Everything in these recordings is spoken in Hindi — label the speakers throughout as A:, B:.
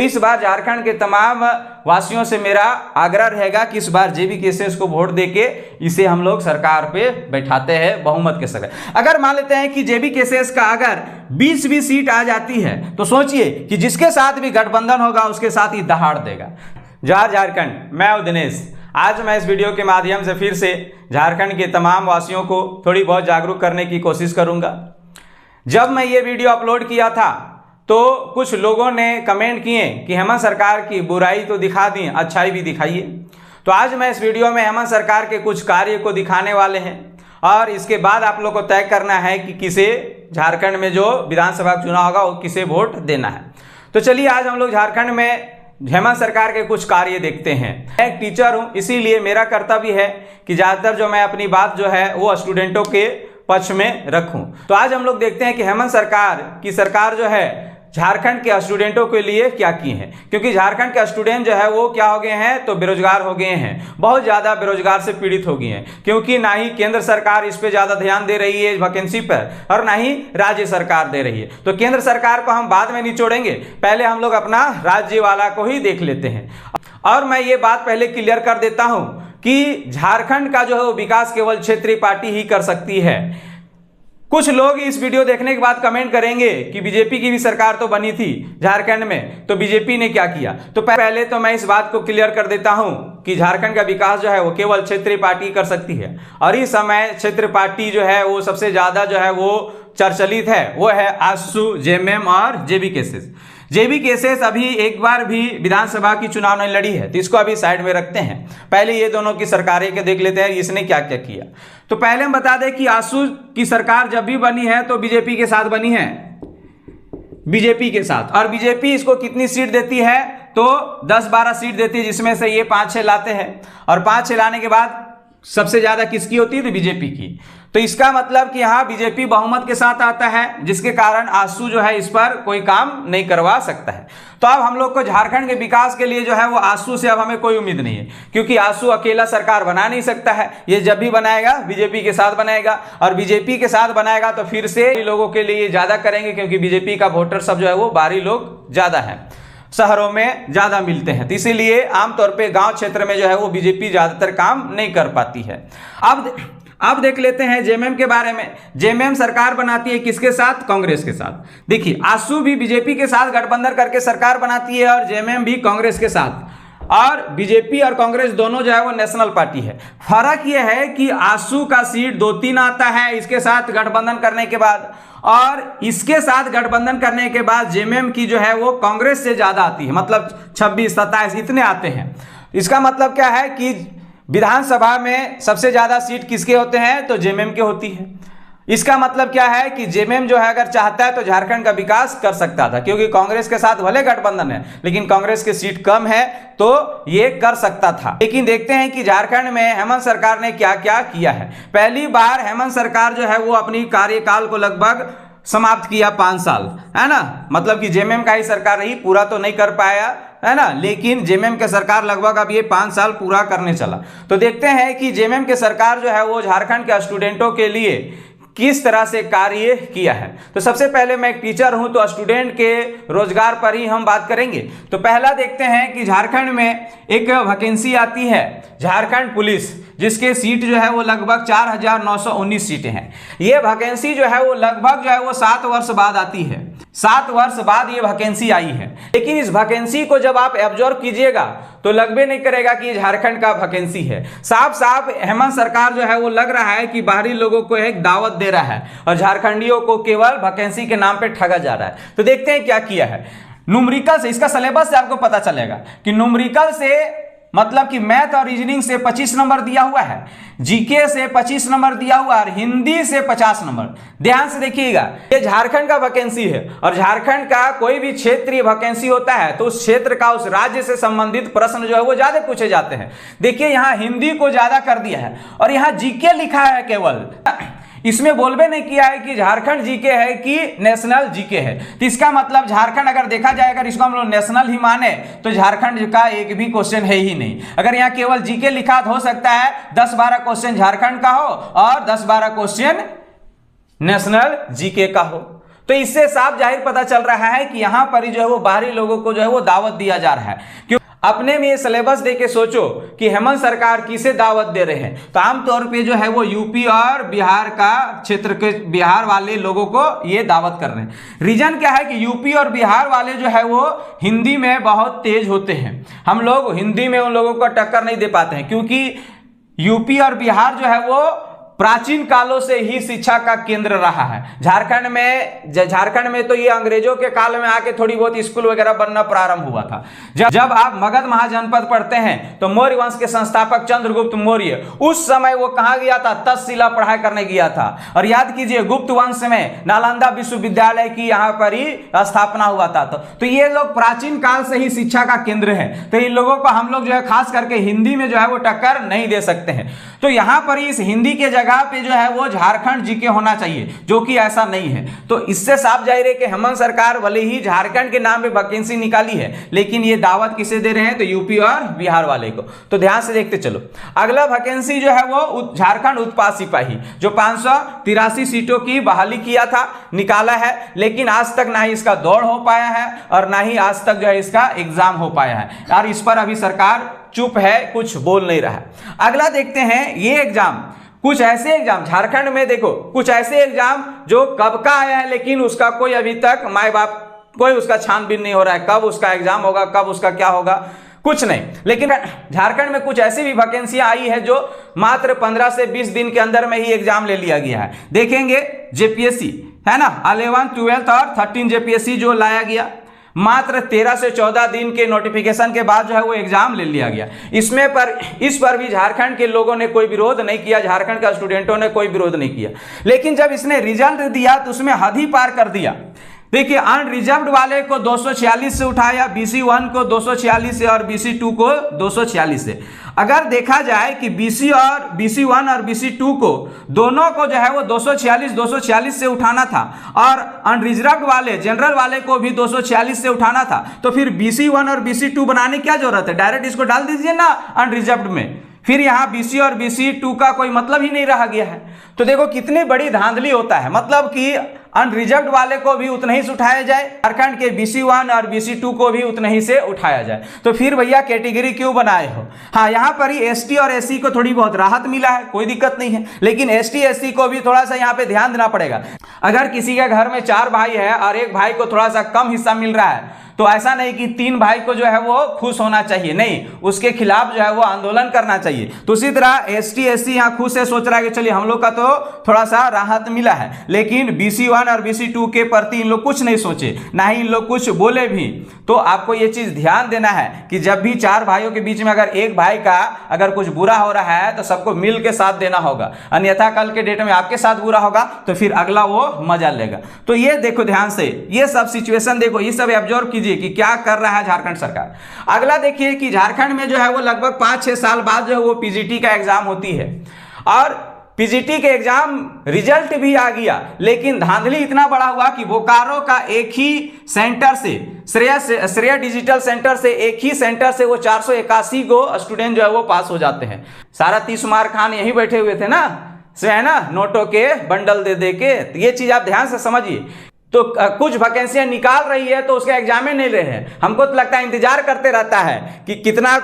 A: इस बार झारखंड के तमाम वासियों से मेरा आग्रह रहेगा कि इस बार जेबी केसेस को वोट देके इसे हम लोग सरकार पे बैठाते हैं बहुमत के साथ। अगर मान लेते हैं कि जेबी केसेस का अगर 20 भी सीट आ जाती है तो सोचिए कि जिसके साथ भी गठबंधन होगा उसके साथ ही दहाड़ देगा। जय झारखंड, मैं हूं दिनेश। आज मैं इस वीडियो के माध्यम से फिर से झारखंड के तमाम वासियों को थोड़ी बहुत जागरूक करने की कोशिश करूंगा। जब मैं ये वीडियो अपलोड किया था तो कुछ लोगों ने कमेंट किए कि हेमंत सरकार की बुराई तो दिखा दी, अच्छाई भी दिखाइए। तो आज मैं इस वीडियो में हेमंत सरकार के कुछ कार्य को दिखाने वाले हैं और इसके बाद आप लोग को तय करना है कि किसे झारखंड में जो विधानसभा चुनाव होगा वो किसे वोट देना है। तो चलिए आज हम लोग झारखंड में हेमंत सरकार के कुछ कार्य देखते हैं। मैं एक टीचर हूं, इसीलिए मेरा कर्तव्य है कि ज़्यादातर जो मैं अपनी बात जो है वो स्टूडेंटों के पक्ष में रखूं। तो आज हम लोग देखते हैं कि हेमंत सरकार जो है झारखंड के स्टूडेंटों के लिए क्या की है, क्योंकि झारखंड के स्टूडेंट जो है वो क्या हो गए हैं तो बेरोजगार हो गए हैं, बहुत ज़्यादा बेरोजगार से पीड़ित हो गए हैं, क्योंकि ना ही केंद्र सरकार इस पे ज़्यादा ध्यान दे रही है वैकेंसी पर और ना ही राज्य सरकार दे रही है। तो केंद्र सरकार को हम बाद में निचोड़ेंगे, पहले हम लोग अपना राज्य वाला को ही देख लेते हैं। और मैं ये बात पहले क्लियर कर देता हूँ कि झारखंड का जो है वो विकास केवल क्षेत्रीय पार्टी ही कर सकती है। कुछ लोग इस वीडियो देखने के बाद कमेंट करेंगे कि बीजेपी की भी सरकार तो बनी थी झारखंड में, तो बीजेपी ने क्या किया। तो पहले तो मैं इस बात को क्लियर कर देता हूं कि झारखंड का विकास जो है वो केवल क्षेत्रीय पार्टी कर सकती है। और इस समय क्षेत्रीय पार्टी जो है वो सबसे ज्यादा जो है वो चर्चित है, वो है आजसू, जेएमएम और जेबी केसेस। जेबी केसेस अभी एक बार भी विधानसभा की चुनाव नहीं लड़ी है, तो इसको अभी साइड में रखते हैं। पहले ये दोनों की सरकारें के देख लेते हैं इसने क्या क्या किया। तो पहले हम बता दें कि आजसू की सरकार जब भी बनी है तो बीजेपी के साथ बनी है, बीजेपी के साथ। और बीजेपी इसको कितनी सीट देती है तो 10-12 सीट देती है, जिसमें से ये 5-6 लाते हैं। और 5-6 लाने के बाद सबसे ज्यादा किसकी होती है तो बीजेपी की। तो इसका मतलब कि यहाँ बीजेपी बहुमत के साथ आता है, जिसके कारण आजसू जो है इस पर कोई काम नहीं करवा सकता है। तो अब हम लोग को झारखंड के विकास के लिए जो है वो आजसू से अब हमें कोई उम्मीद नहीं है, क्योंकि आजसू अकेला सरकार बना नहीं सकता है। ये जब भी बनाएगा बीजेपी के साथ बनाएगा, और बीजेपी के साथ बनाएगा तो फिर से लोगों के लिए ज्यादा करेंगे, क्योंकि बीजेपी का वोटर सब जो है वो बाहरी लोग ज्यादा है, शहरों में ज्यादा मिलते हैं। तो इसीलिए आमतौर पे गांव क्षेत्र में जो है वो बीजेपी ज्यादातर काम नहीं कर पाती है। अब देख लेते हैं जेएमएम के बारे में। जेएमएम सरकार बनाती है किसके साथ? कांग्रेस के साथ। देखिए आजसू भी बीजेपी के साथ गठबंधन करके सरकार बनाती है और जेएमएम भी कांग्रेस के साथ। और बीजेपी और कांग्रेस दोनों जो है वो नेशनल पार्टी है। फर्क यह है कि आजसू का सीट 2-3 आता है इसके साथ गठबंधन करने के बाद, और इसके साथ गठबंधन करने के बाद जेएमएम की जो है वो कांग्रेस से ज्यादा आती है, मतलब 26-27 इतने आते हैं। इसका मतलब क्या है कि विधानसभा में सबसे ज्यादा सीट किसके होते हैं तो जेएमएम के होती है। इसका मतलब क्या है कि जेएमएम जो है अगर चाहता है तो झारखंड का विकास कर सकता था, क्योंकि कांग्रेस के साथ भले गठबंधन है लेकिन कांग्रेस की सीट कम है तो ये कर सकता था। लेकिन देखते हैं कि झारखंड में हेमंत सरकार ने क्या क्या किया है। पहली बार हेमंत सरकार जो है वो अपनी कार्यकाल को लगभग समाप्त किया 5 साल, है ना। मतलब कि जेएमएम का ही सरकार रही, पूरा तो नहीं कर पाया, है ना, लेकिन जेएमएम के सरकार लगभग अब ये 5 साल पूरा करने चला। तो देखते हैं कि जेएमएम के सरकार जो है वो झारखंड के स्टूडेंटों के लिए किस तरह से कार्य किया है। तो सबसे पहले मैं एक टीचर हूं तो स्टूडेंट के रोजगार पर ही हम बात करेंगे। तो पहला देखते हैं कि झारखंड में एक वैकेंसी आती है झारखंड पुलिस, जिसके सीट जो है वो लगभग 4919 सीटें हैं। ये वैकेंसी जो है वो लगभग जो है वो 7 वर्ष बाद आती है, 7 वर्ष बाद ये वैकेंसी आई है। लेकिन इस वैकेंसी को जब आप ऑब्जर्व कीजिएगा तो लगभग नहीं करेगा कि झारखंड का वैकेंसी है। साफ साफ हेमंत सरकार जो है वो लग रहा है कि बाहरी लोगों को एक दावत दे रहा है और झारखंडियों को केवल वैकेंसी के नाम पे ठगा जा रहा है। तो देखते हैं क्या किया है। न्यूमेरिकल से, इसका सिलेबस से आपको पता चलेगा कि न्यूमेरिकल से मतलब कि मैथ और रीजनिंग से 25 नंबर दिया हुआ है, जीके से 25 नंबर दिया हुआ है और हिंदी से 50 नंबर। ध्यान से देखिएगा, ये झारखंड का वैकेंसी है और झारखंड का कोई भी क्षेत्रीय वैकेंसी होता है तो उस क्षेत्र का, उस राज्य से संबंधित प्रश्न जो है वो ज्यादा पूछे जाते हैं। देखिए यहाँ हिंदी को ज्यादा कर दिया है और यहाँ जीके लिखा है केवल, इसमें बोलबे नहीं किया है कि झारखंड जीके है कि नेशनल जीके है। तो इसका मतलब झारखंड अगर देखा जाए, अगर इसको हम लोग नेशनल ही माने तो झारखंड का एक भी क्वेश्चन है ही नहीं। अगर यहाँ केवल जीके लिखा हो सकता है 10-12 क्वेश्चन झारखंड का हो और 10-12 क्वेश्चन नेशनल जीके का हो। तो इससे साफ जाहिर पता चल रहा है कि यहाँ पर जो है वो बाहरी लोगों को जो है वो दावत दिया जा रहा है। क्यों? अपने में ये सिलेबस दे के सोचो कि हेमंत सरकार किसे दावत दे रहे हैं, तो आमतौर पे जो है वो यूपी और बिहार का क्षेत्र के बिहार वाले लोगों को ये दावत कर रहे हैं। रीजन क्या है कि यूपी और बिहार वाले जो है वो हिंदी में बहुत तेज होते हैं। हम लोग हिंदी में उन लोगों को टक्कर नहीं दे पाते हैं, क्योंकि यूपी और बिहार जो है वो प्राचीन कालों से ही शिक्षा का केंद्र रहा है। झारखंड में तो ये अंग्रेजों के काल में आके थोड़ी बहुत स्कूल वगैरह बनना प्रारंभ हुआ था। जब आप मगध महाजनपद पढ़ते हैं तो मौर्य वंश के संस्थापक चंद्रगुप्त मौर्य उस समय वो कहाँ गया था, तक्षशिला पढ़ाई करने गया था। और याद कीजिए गुप्त वंश में नालंदा विश्वविद्यालय की यहाँ पर ही स्थापना हुआ था। तो ये लोग प्राचीन काल से ही शिक्षा का केंद्र है। तो इन लोगों को हम लोग जो है खास करके हिंदी में जो है वो टक्कर नहीं दे सकते हैं। तो यहाँ पर इस हिंदी के जगह पे जो है वो झारखंड जीके होना चाहिए, जो कि ऐसा नहीं है। तो इससे साफ जाहिर है कि हेमंत सरकार भले ही झारखंड के नाम पे वैकेंसी निकाली है, लेकिन ये दावत किसे दे रहे हैं, तो यूपी और बिहार वाले को। तो ध्यान से देखते चलो। अगला वैकेंसी जो है वो झारखंड उत्पाद सिपाही, जो 583 सीटों की बहाली किया था, निकाला है, लेकिन आज तक ना ही इसका दौड़ हो पाया है और ना ही आज तक जो है इसका एग्जाम हो पाया है। और इस पर अभी सरकार चुप है, कुछ बोल नहीं रहा है। अगला देखते हैं ये एग्जाम, कुछ ऐसे एग्जाम झारखंड में देखो, कुछ ऐसे एग्जाम जो कब का आया है, लेकिन उसका कोई अभी तक माए बाप कोई उसका छानबीन नहीं हो रहा है। कब उसका एग्जाम होगा, कब उसका क्या होगा, कुछ नहीं। लेकिन झारखंड में कुछ ऐसी भी वैकेंसियां आई है जो मात्र 15 से 20 दिन के अंदर में ही एग्जाम ले लिया गया है। देखेंगे जेपीएससी है ना, 11, 12 और 13 जेपीएससी जो लाया गया, मात्र 13 से 14 दिन के नोटिफिकेशन के बाद जो है वो एग्जाम ले लिया गया। इस पर भी झारखंड के लोगों ने कोई विरोध नहीं किया, झारखंड का स्टूडेंटों ने कोई विरोध नहीं किया। लेकिन जब इसने रिजल्ट दिया तो उसमें हद ही पार कर दिया। देखिए अनरिजर्व्ड वाले को 246 से उठाया, BC 1 को 246 से और BC 2 को 246 से। अगर देखा जाए कि BC 1 और BC 2 को दोनों को जो है वो 246 से उठाना था और अनरिजर्व्ड वाले जनरल वाले को भी 246 से उठाना था, तो फिर BC 1 और BC 2 बनाने क्या जरूरत है, डायरेक्ट इसको डाल दीजिए ना अनरिजर्व्ड में। फिर यहाँ BC और BC 2 का कोई मतलब ही नहीं रह गया है। तो देखो कितनी बड़ी धांधली होता है, मतलब कि अनरिजर्व्ड वाले को भी उतना ही से उठाया जाए, झारखंड के BC 1 और BC 2 को भी उतना ही से उठाया जाए। तो फिर भैया कैटेगरी क्यों बनाए हो? हाँ, यहाँ पर ही ST और SC को थोड़ी बहुत राहत मिला है, कोई दिक्कत नहीं है, लेकिन ST SC को भी थोड़ा सा यहाँ पे ध्यान देना पड़ेगा। अगर किसी के घर में 4 भाई है और एक भाई को थोड़ा सा कम हिस्सा मिल रहा है, तो ऐसा नहीं कि 3 भाई को जो है वो खुश होना चाहिए, नहीं, उसके खिलाफ जो है वो आंदोलन करना चाहिए। तो उसी तरह ST SC यहाँ खुश से सोच रहा है कि चलिए हम लोग का तो थोड़ा सा राहत मिला है, लेकिन BC 1 और BC 2 के प्रति इन लोग कुछ नहीं सोचे, ना ही इन लोग कुछ बोले भी। तो आपको ये चीज ध्यान देना है कि जब भी 4 भाइयों के बीच में अगर एक भाई का अगर कुछ बुरा हो रहा है तो सबको मिल के साथ देना होगा, अन्यथा कल के डेट में आपके साथ बुरा होगा तो फिर अगला वो मजा लेगा। तो ये देखो ध्यान से, ये सब सिचुएशन देखो, ये सब ऑब्जर्व कीजिए कि क्या कर रहा है झारखंड सरकार। अगला देखिए कि झारखंड में जो है वो लगभग 5-6 साल बाद जो है वो पीजीटी का एग्जाम होती है और पीजीटी के एग्जाम रिजल्ट भी आ गया, लेकिन धांधली इतना बड़ा हुआ कि बोकारो का एक ही सेंटर से श्रेय डिजिटल सेंटर से एक ही सेंटर से वो 481 को स्टूडेंट जो है वो पास हो जाते हैं। सारा 30 मार्क खान यही बैठे हुए थे ना, है ना, नोटों के बंडल दे दे के। तो ये चीज आप ध्यान से समझिए। तो कुछ वैकेंसियां निकाल रही है तो उसके एग्जाम में नहीं ले रहे हैं। हमको तो लगता है इंतजार करते रहता है कि कितना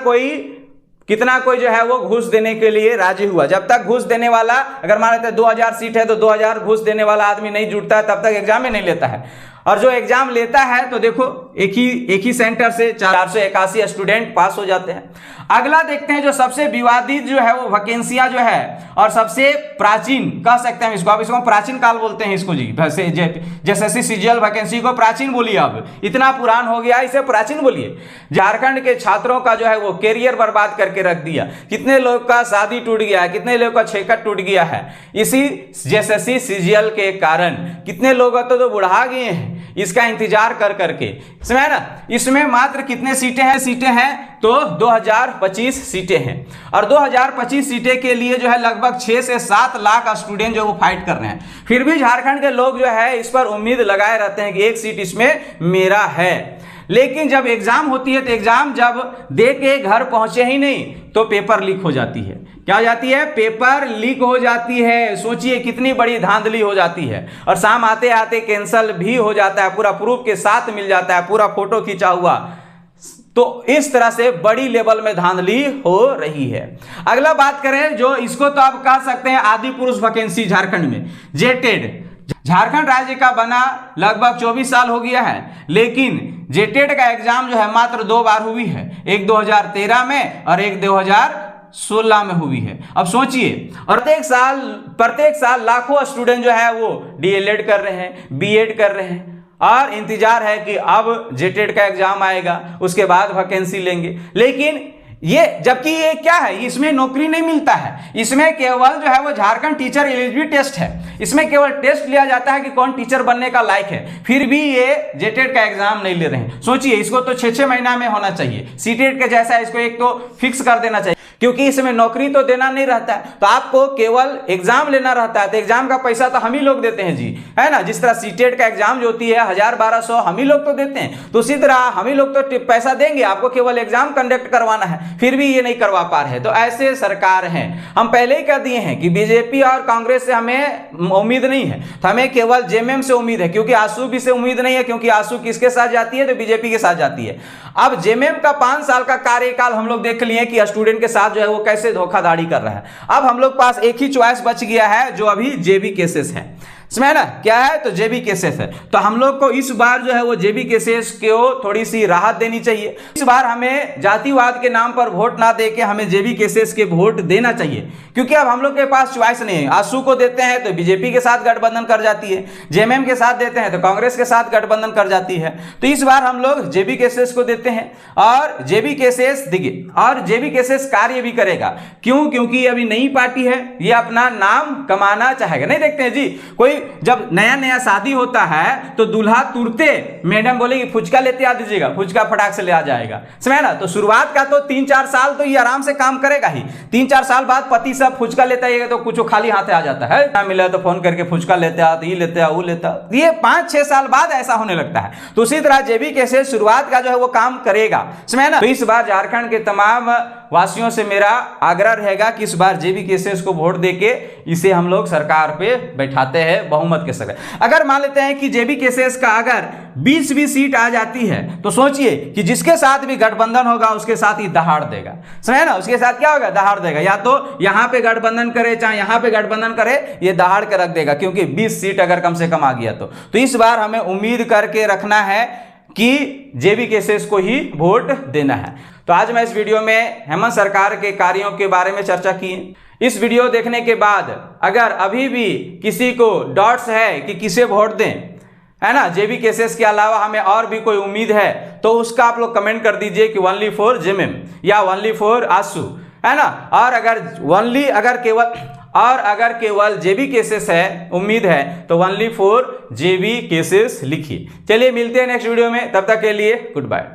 A: कोई जो है वो घूस देने के लिए राजी हुआ। जब तक घूस देने वाला, अगर मान लेते हैं 2000 सीट है तो 2000 घूस देने वाला आदमी नहीं जुटता है, तब तक एग्जाम में नहीं लेता है। और जो एग्जाम लेता है तो देखो एक ही सेंटर से 481 स्टूडेंट पास हो जाते हैं। अगला देखते हैं जो सबसे विवादित जो है वो वैकेंसियां जो है और सबसे प्राचीन कह सकते हैं इसको, अब इसको प्राचीन काल बोलते हैं इसको जी, जैसे सीजीएल वैकेंसी को प्राचीन बोलिए, अब इतना पुरान हो गया इसे प्राचीन बोलिए। झारखंड के छात्रों का जो है वो कैरियर बर्बाद करके रख दिया, कितने लोग का शादी टूट गया है, कितने लोग का छेकट टूट गया है इसी जैसे सीजीएल के कारण। कितने लोग तो बुढ़ा गए हैं इसका इंतजार कर करके, समझे ना। इसमें मात्र कितने सीटें हैं तो 2025 सीटें हैं और 2025 सीटें के लिए जो है लगभग 6 से 7 लाख स्टूडेंट जो वो फाइट कर रहे हैं। फिर भी झारखंड के लोग जो है इस पर उम्मीद लगाए रहते हैं कि एक सीट इसमें मेरा है। लेकिन जब एग्जाम होती है तो एग्जाम जब दे के घर पहुंचे ही नहीं तो पेपर लीक हो जाती है। क्या हो जाती है? पेपर लीक हो जाती है। सोचिए कितनी बड़ी धांधली हो जाती है। और शाम आते आते कैंसिल भी हो जाता है, पूरा प्रूफ के साथ मिल जाता है, पूरा फोटो खींचा हुआ। तो इस तरह से बड़ी लेवल में धांधली हो रही है। अगला बात करें जो इसको तो आप कह सकते हैं आदि पुरुष वैकेंसी झारखंड में जेटेड। झारखंड राज्य का बना लगभग 24 साल हो गया है, लेकिन जेटेड का एग्जाम जो है मात्र 2 बार हुई है, एक 2013 में और एक 2016 में हुई है। अब सोचिए, और प्रत्येक साल लाखों स्टूडेंट जो है वो डीएलएड कर रहे हैं, बीएड कर रहे हैं और इंतजार है कि अब जेटेड का एग्जाम आएगा, उसके बाद वैकेंसी लेंगे। लेकिन ये जबकि ये क्या है, इसमें नौकरी नहीं मिलता है, इसमें केवल जो है वो झारखंड टीचर एलिजिबिलिटी टेस्ट है, इसमें केवल टेस्ट लिया जाता है कि कौन टीचर बनने का लायक है। फिर भी ये जेटेड का एग्जाम नहीं ले रहे हैं। सोचिए, इसको तो 6-6 महीना में होना चाहिए, सीटेड के जैसा इसको एक तो फिक्स कर देना चाहिए, क्योंकि इसमें नौकरी तो देना नहीं रहता है, तो आपको केवल एग्जाम लेना रहता है। तो एग्जाम का पैसा तो हम ही लोग देते हैं जी, है ना। जिस तरह सीटेड का एग्जाम जो होती है 1000-1200 हम ही लोग तो देते हैं, तो उसी तरह हम ही लोग तो पैसा देंगे, आपको केवल एग्जाम कंडक्ट करवाना है, फिर भी ये नहीं करवा पा रहे। तो ऐसे सरकार है। हम पहले ही कह दिए हैं कि बीजेपी और कांग्रेस से हमें उम्मीद नहीं है, तो हमें केवल जेएमएम से उम्मीद है, क्योंकि आसू भी से उम्मीद नहीं है, क्योंकि आसू किसके साथ जाती है? तो बीजेपी के साथ जाती है। अब जेएमएम का 5 साल का कार्यकाल हम लोग देख लिए कि स्टूडेंट के साथ जो है वो कैसे धोखाधड़ी कर रहा है। अब हम लोग पास एक ही चॉइस बच गया है, जो अभी जेबी केसेस है, समझे ना क्या है? तो जेबी केसेस है। तो हम लोग को इस बार जो है वो जेबी केसेस को थोड़ी सी राहत देनी चाहिए। इस बार हमें जातिवाद के नाम पर वोट ना देके हमें जेबी केसेस के वोट देना चाहिए, क्योंकि अब हम लोग के पास चॉइस नहीं है। आसू को देते हैं तो बीजेपी के साथ गठबंधन कर जाती है, जेएमएम के साथ देते हैं तो कांग्रेस के साथ गठबंधन कर जाती है। तो इस बार हम लोग जेबी केसेस को देते हैं, और जेबी केसेस देखिए, और जेबी केसेस कार्य भी करेगा। क्यों? क्योंकि अभी नई पार्टी है, ये अपना नाम कमाना चाहेगा। नहीं देखते हैं जी, कोई जब नया नया शादी होता है तो दूल्हा तुरते मैडम बोलेगी फुचका लेते आ दीजिएगा, फुचका फटाक से ले आ जाएगा, समझे ना। तो शुरुआत का तो 3-4 साल तो ये आराम से काम करेगा ही। 3-4 साल बाद पति सब फुचका लेता है तो कुछ खाली हाथे आ जाता है, ना मिला तो फोन करके फुचका लेते आ, तो ये लेते आ, वो लेता। ये 5-6 साल बाद ऐसा होने लगता है। तो उसी तरह जेबी कैसे शुरुआत का जो है वो काम करेगा, समझे ना। तो इस बार झारखंड के तमाम वासियों से मेरा आग्रह रहेगा कि इस बार जेबी केसेस को वोट देके इसे हम लोग सरकार पे बैठाते हैं बहुमत के साथ। अगर मान लेते हैं कि जेबी केसेस का अगर 20 भी सीट आ जाती है तो सोचिए कि जिसके साथ भी गठबंधन होगा उसके साथ ही दहाड़ देगा, समझे ना। उसके साथ क्या होगा? दहाड़ देगा। या तो यहां पे गठबंधन करे चाहे यहां पे गठबंधन करे, ये दहाड़ के रख देगा, क्योंकि 20 सीट अगर कम से कम आ गया तो इस बार हमें उम्मीद करके रखना है कि जेबी केसेस को ही वोट देना है। तो आज मैं इस वीडियो में हेमंत सरकार के कार्यों के बारे में चर्चा की। इस वीडियो देखने के बाद अगर अभी भी किसी को डाउट्स है कि किसे वोट दें, है ना, जेबी केसेस के अलावा हमें और भी कोई उम्मीद है, तो उसका आप लोग कमेंट कर दीजिए कि ओनली फॉर जेएमएम या ओनली फॉर आसू, है ना। और अगर केवल जेबी केसेस है, उम्मीद है, तो ओनली फॉर जेबी केसेस लिखिए। चलिए मिलते हैं नेक्स्ट वीडियो में, तब तक के लिए गुड बाय।